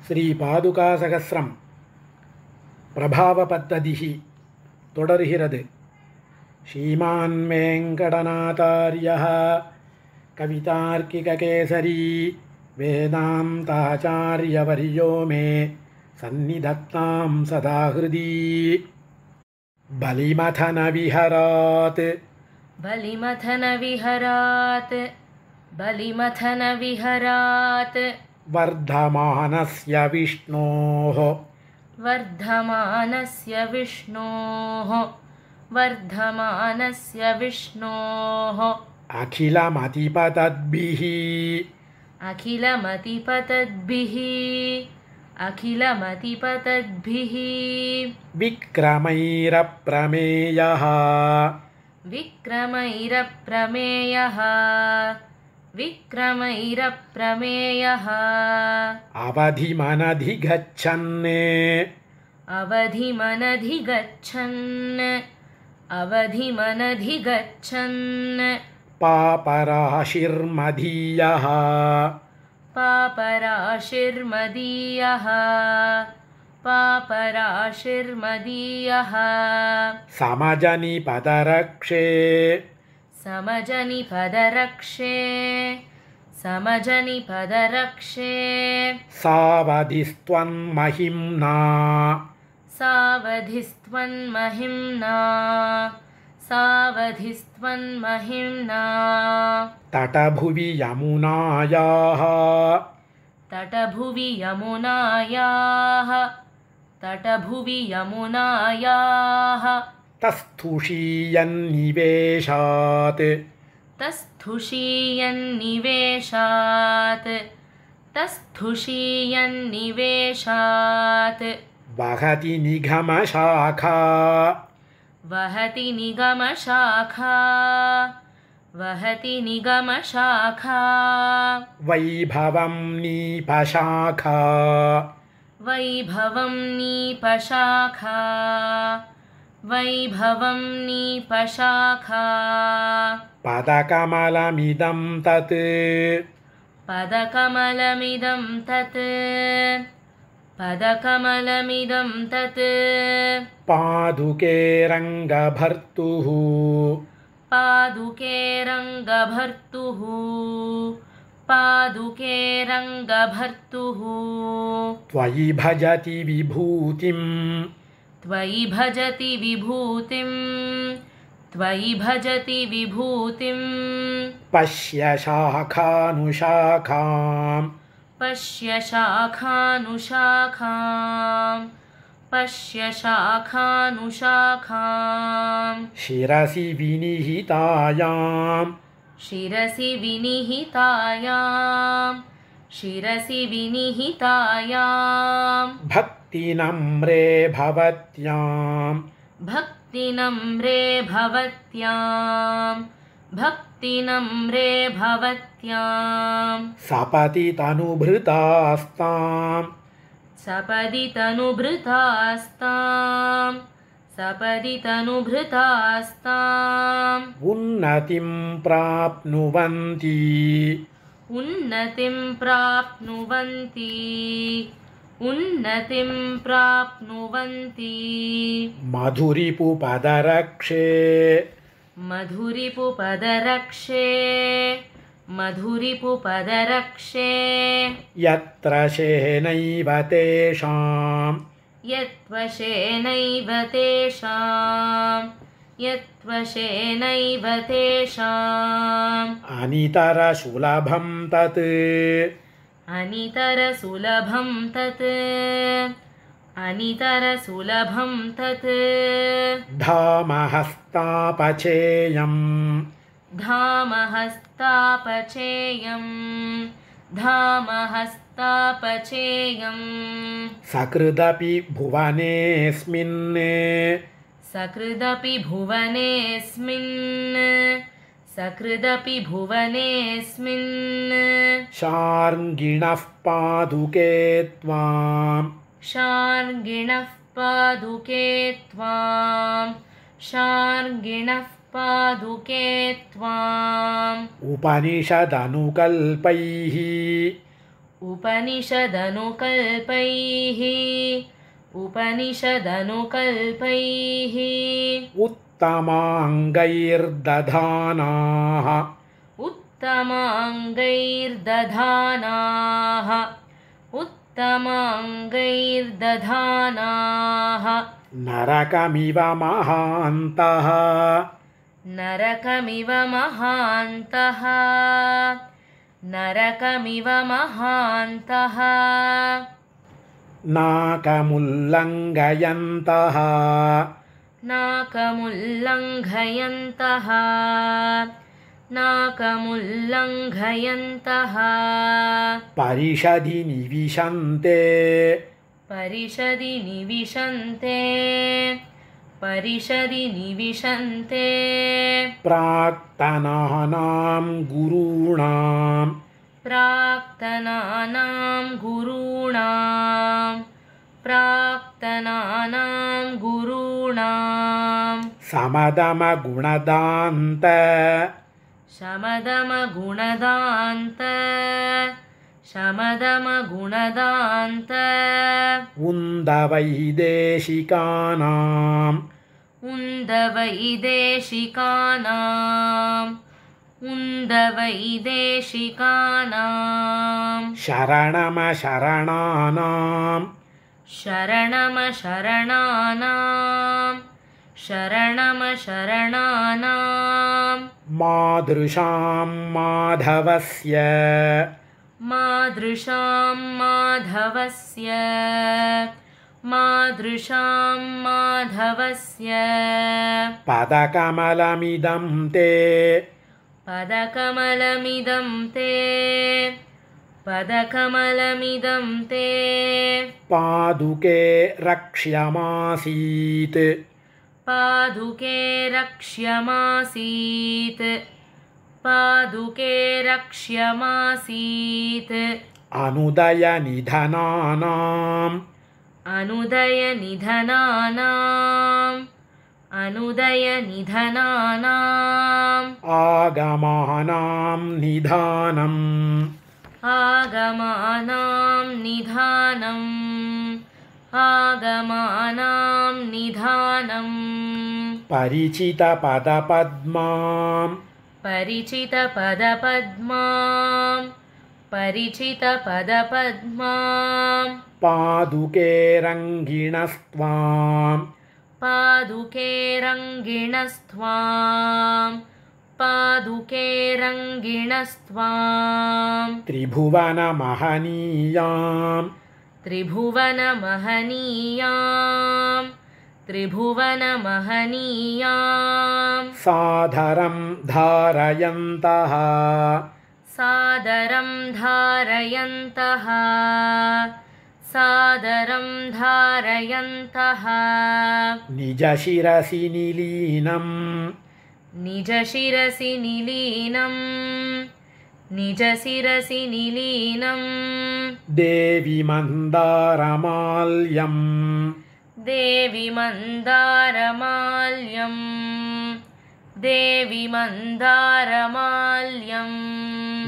ஸ்ரீபாதுகாசகஸ்ரம் பிரபாவபத்ததிः தொடர்கிறது. ஸ்ரீமான் வேங்கடநாதார்யः கவிதார்க்கிககேசரி வேதாந்தாச்சார்யவர்யோ மே சந்நிதத்தாம் சதா ஹ்ருதி. பலிமதனவிஹராத் बलिमथनविहरात् वर्धमानस्य विष्णोः अखिलमतिपतद्भिः विक्रमैरप्रमेयः अवधिमनधिगच्छन् पापराशिर्मदीयः समजनिपदरक्षे सावधिस्त्वन्महिम्ना तटभुवि यमुनायाः तस्थुषीयन्निवेशात् वहति निगमशाखा वैभवं नीपशाखा पदकमलमिदं तत् पादुके रङ्गभर्तुः त्वयि भजति विभूतिं पश्य शाखानुशाखां शिरसि विनिहितायां भक्तिनम्रे भवत्यां सपदि तनुभृतास्तां उन्नतिं प्राप्नुवन्ति मधुरिपुपदरक्षे यत्र शेनैव तेषाम् अनितरसुलभं तत् धामहस्तापचेयं सकृदपि भुवनेऽस्मिन् शार्ङ्गिणः पादुके त्वाम् उपनिषदनुकल्पैः उपनिषदनुकल्पैः उपनिषदनुकल्पैः उत्तमाङ्गैर्दधानाः उत्तमाङ्गैर्दधानाः उत्तमाङ्गैर्दधानाः नरकमिव महान्तः नरकमिव महान्तः नरकमिव महान्तः नाकमुल्लङ्घयन्तः नाकमुल्लङ्घयन्तः नाकमुल्लङ्घयन्तः परिषदि निविशन्ते परिषदि निविशन्ते परिषदि निविशन्ते प्राक्तनानां गुरूणां प्राक्तनानां गुरूणां प्राक्तनानां गुरूणां समदमगुणदान्त शमदमगुणदान्त शमदमगुणदान्त उन्दवैदेशिकानाम् उन्दवैदेशिकानाम् उन्दवैदेशिकानां शरणमशरणानां शरणमशरणानां शरणमशरणानां मादृशां माधवस्य मादृशां माधवस्य मादृशां माधवस्य पदकमलमिदं ते पदकमलमिदं ते पदकमलमिदं ते पादुके रक्ष्यमासीत् पादुके रक्ष्यमासीत् पादुके रक्ष्यमासीत् अनुदयनिधनानाम् अनुदयनिधनानाम् अनुदयनिधनानाम् आगमानां निधानम् आगमानां निधानम् आगमानां निधानम् परिचितपदपद्माम् परिचितपदपद्मां परिचितपदपद्मां पादुके रङ्गिणस्त्वाम् पादुके रङ्गिणस्त्वां पादुके रङ्गिणस्त्वां त्रिभुवनमहनीयाम् त्रिभुवनमहनीयां त्रिभुवनमहनीयां सादरं धारयन्तः सादरं धारयन्तः सादरं धारयन्तः निजशिरसि निलीनं निजशिरसि निलीनं निजशिरसि निलीनं देवि मन्दारमाल्यम् देवि मन्दारमाल्यं देवि मन्दारमाल्यं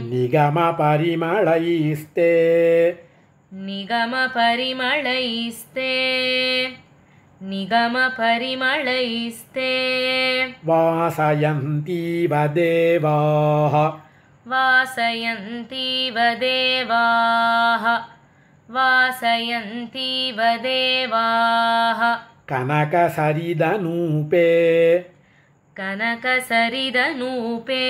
निगमपरिमळैस्ते निगमपरिमळैस्ते निगमपरिमळैस्ते वासयन्तीव देवाः वासयन्तीव देवाः वासयन्तीव देवाः कनकसरिदनूपे कनकसरिदनूपे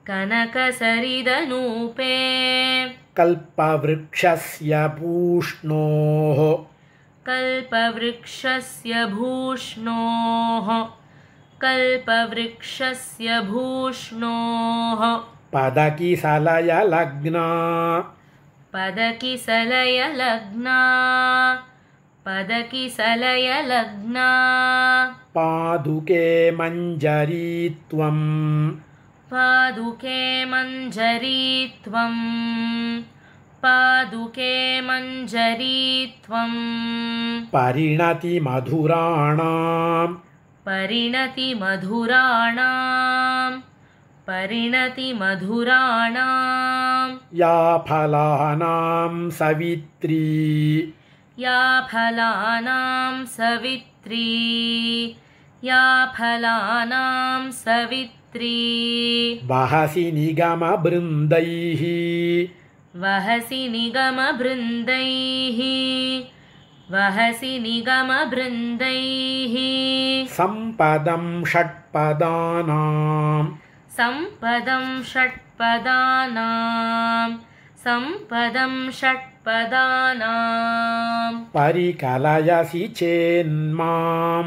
कनकसरिदनूपे कल्पवृक्षस्य पूष्णोः कल्पवृक्षस्य भूष्णोः कल्पवृक्षस्य भूष्णोः पदकिसलयलग्ना पदकिसलयलग्ना पदकिसलयलग्ना पादुके मञ्जरीत्वम् पादुके मञ्जरीत्वं पादुके मञ्जरीत्वं परिणतिमधुराणाम् परिणतिमधुराणां परिणतिमधुराणां या फलानां सवित्री या फलानां सवित्री या फलानां सवित्री वहसि निगमबृन्दैः वहसि निगमबृन्दैः वहसि निगमबृन्दैः सम्पदं षट्पदानां सम्पदं षट्पदानां सम्पदं षट्पदानां परिकलयसि चेन्मां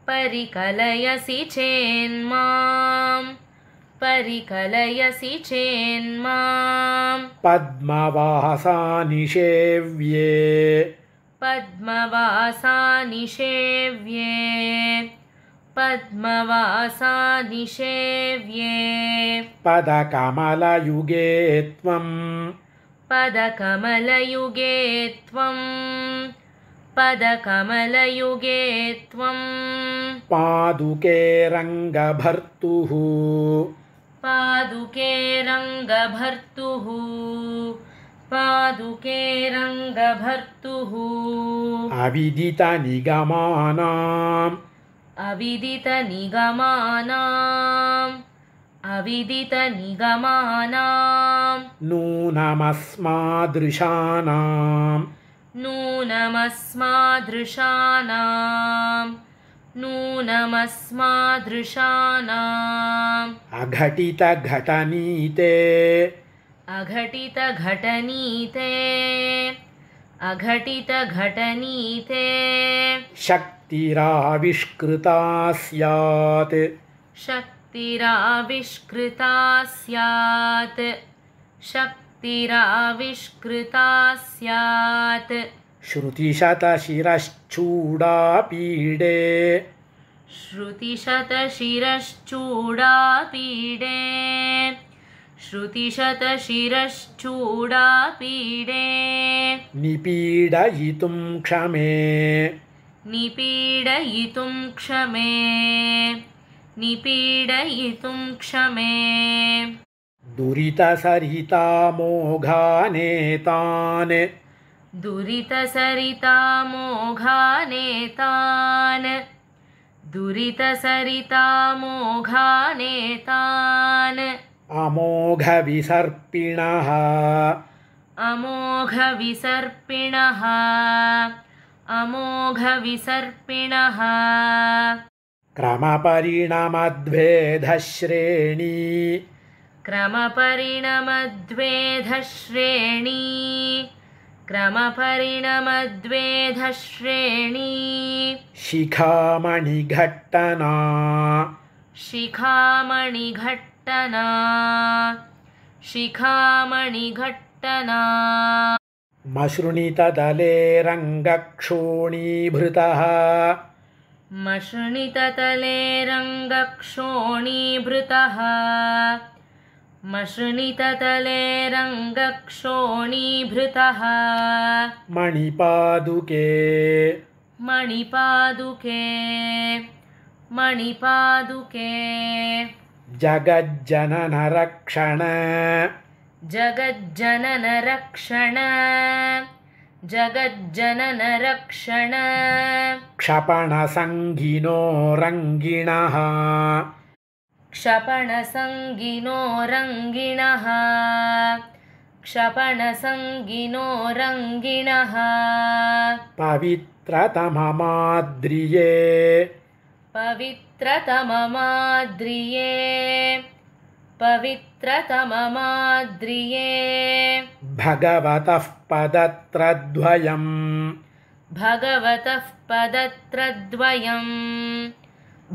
परिकलयसि चेन्मां परिकलयसि चेन्मां पद्मवासा निषेव्ये पद्मवासा निषेव्ये पद्मवासा निषेव्ये पदकमलयुगे त्वं पदकमलयुगे त्वं पदकमलयुगे त्वं पादुके रङ्गभर्तुः पादुके रङ्गभर्तुः पादुके रङ्गभर्तुः अविदितनिगमानाम् अविदितनिगमानाम् अविदितनिगमानां नूनमस्मादृशानां नूनमस्मादृशानां नूनमस्मादृशानाम् अघटितघटनीते अघटितघटनीते अघटितघटनीते शक्तिराविष्कृता स्यात् शक्तिराविष्कृता स्यात् शक्तिराविष्कृता स्यात् श्रुतिशतशिरश्चूडापीडे श्रुतिशतशिरश्चूडापीडे श्रुतिशतशिरश्चूडापीडे निपीडयितुं क्षमे निपीडयितुं क्षमे निपीडयितुं क्षमे दुरितसरितामोघानेतान् दुरितसरितामोघानेतान् दुरितसरितामोघानेतान् अमोघविसर्पिणः अमोघविसर्पिणः अमोघविसर्पिणः क्रमपरिणमद्भेदश्रेणी क्रमपरिणमद्वेधश्रेणी क्रमपरिणमद्वेधश्रेणी शिखामणिघट्टना शिखामणिघट्टना शिखामणिघट्टना मशृणितदले रङ्गक्षोणीभृतः मशृणिततले रङ्गक्षोणीभृतः मशृणिततले रङ्गक्षोणीभृतः मणिपादुके मणिपादुके मणिपादुके जगज्जननरक्षण जगज्जननरक्षण जगज्जननरक्षण क्षपणसङ्गिनो रङ्गिणः क्षपणसङ्गिनो रङ्गिणः क्षपणसङ्गिनो रङ्गिणः पवित्रतममाद्रिये पवित्रतममाद्रिये पवित्रतममाद्रिये भगवतः पदत्रद्वयम् भगवतः पदत्रद्वयम्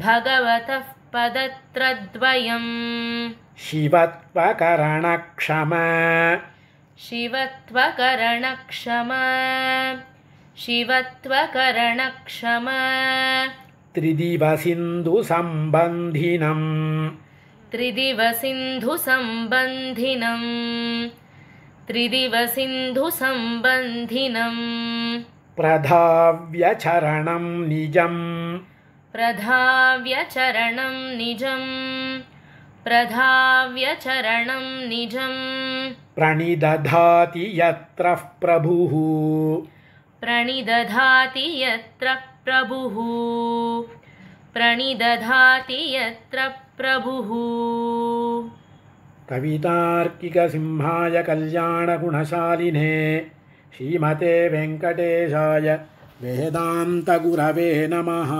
भगवतः पदत्रद्वयम् शिवत्वकरणक्षम शिवत्वकरणक्षम शिवत्वकरणक्षम त्रिदिवसिन्धुसम्बन्धिनम् त्रिदिवसिन्धुसम्बन्धिनम् त्रिदिवसिन्धुसम्बन्धिनम् प्रधाव्यचरणं निजम् प्रधाव्यचरणं निजम् प्रधाव्य चरणं निजम् प्रणिदधाति यत्र प्रभुः प्रणिदधाति यत्र प्रभुः प्रणिदधाति यत्र प्रभुः। कवितार्किकसिंहाय कल्याणगुणशालिने श्रीमते वेङ्कटेशाय वेदान्तगुरवे नमः।